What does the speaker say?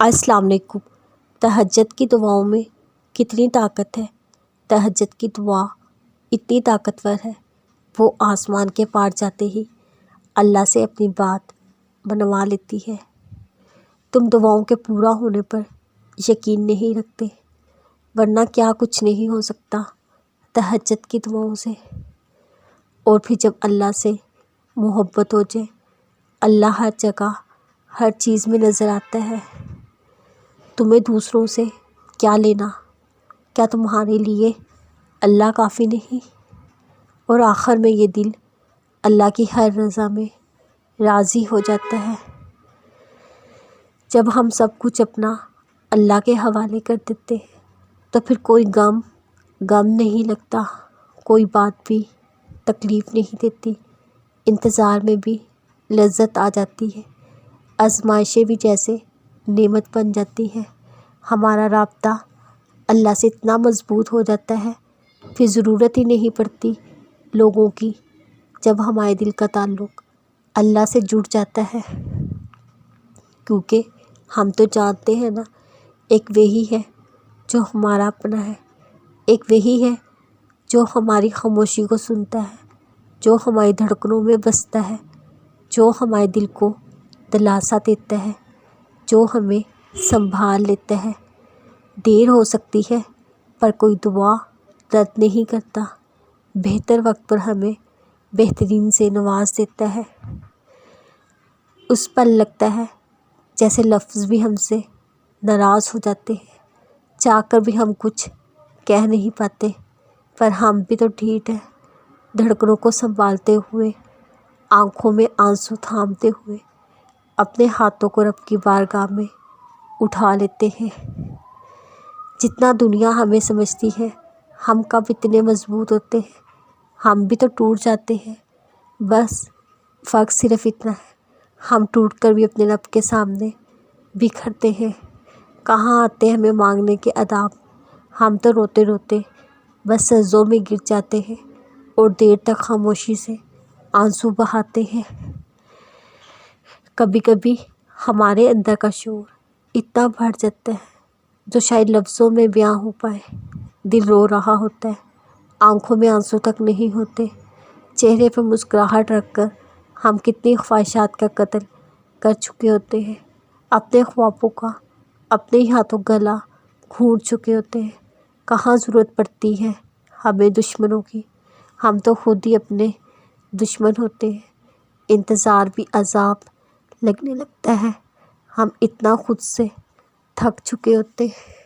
السلام علیکم۔ تہجد کی دعاؤں میں کتنی طاقت ہے۔ تہجد کی دعا اتنی طاقتور ہے، وہ آسمان کے پار جاتے ہی اللہ سے اپنی بات منوا لیتی ہے۔ تم دعاؤں کے پورا ہونے پر یقین نہیں رکھتے، ورنہ کیا کچھ نہیں ہو سکتا تہجد کی دعاؤں سے۔ اور پھر جب اللہ سے محبت ہو جائے، اللہ ہر جگہ ہر چیز میں نظر آتا ہے۔ تمہیں دوسروں سے کیا لینا؟ کیا تمہارے لیے اللہ کافی نہیں؟ اور آخر میں یہ دل اللہ کی ہر رضا میں راضی ہو جاتا ہے۔ جب ہم سب کچھ اپنا اللہ کے حوالے کر دیتے ہیں تو پھر کوئی غم نہیں لگتا، کوئی بات بھی تکلیف نہیں دیتی، انتظار میں بھی لذت آ جاتی ہے، آزمائشیں بھی جیسے نعمت بن جاتی ہے۔ ہمارا رابطہ اللہ سے اتنا مضبوط ہو جاتا ہے، پھر ضرورت ہی نہیں پڑتی لوگوں کی، جب ہمارے دل کا تعلق اللہ سے جڑ جاتا ہے۔ کیونکہ ہم تو جانتے ہیں نا، ایک وہی ہے جو ہمارا اپنا ہے، ایک وہی ہے جو ہماری خاموشی کو سنتا ہے، جو ہماری دھڑکنوں میں بستا ہے، جو ہمارے دل کو دلاسا دیتا ہے، جو ہمیں سنبھال لیتا ہے۔ دیر ہو سکتی ہے پر کوئی دعا رد نہیں کرتا، بہتر وقت پر ہمیں بہترین سے نواز دیتا ہے۔ اس پر لگتا ہے جیسے لفظ بھی ہم سے ناراض ہو جاتے ہیں، چاہ کر بھی ہم کچھ کہہ نہیں پاتے، پر ہم بھی تو ڈھیٹ ہیں، دھڑکنوں کو سنبھالتے ہوئے، آنکھوں میں آنسو تھامتے ہوئے اپنے ہاتھوں کو رب کی بارگاہ میں اٹھا لیتے ہیں۔ جتنا دنیا ہمیں سمجھتی ہے ہم کب اتنے مضبوط ہوتے ہیں، ہم بھی تو ٹوٹ جاتے ہیں۔ بس فرق صرف اتنا ہے، ہم ٹوٹ کر بھی اپنے رب کے سامنے بکھرتے ہیں۔ کہاں آتے ہیں ہمیں مانگنے کے آداب، ہم تو روتے روتے بس سجدوں میں گر جاتے ہیں اور دیر تک خاموشی سے آنسو بہاتے ہیں۔ کبھی کبھی ہمارے اندر کا شور اتنا بڑھ جاتا ہے جو شاید لفظوں میں بیاں ہو پائے۔ دل رو رہا ہوتا ہے، آنکھوں میں آنسو تک نہیں ہوتے، چہرے پر مسکراہٹ رکھ کر ہم کتنی خواہشات کا قتل کر چکے ہوتے ہیں، اپنے خوابوں کا اپنے ہی ہاتھوں گلا گھونٹ چکے ہوتے ہیں۔ کہاں ضرورت پڑتی ہے ہمیں دشمنوں کی، ہم تو خود ہی اپنے دشمن ہوتے ہیں۔ انتظار بھی عذاب لگنے لگتا ہے، ہم اتنا خود سے تھک چکے ہوتے ہیں۔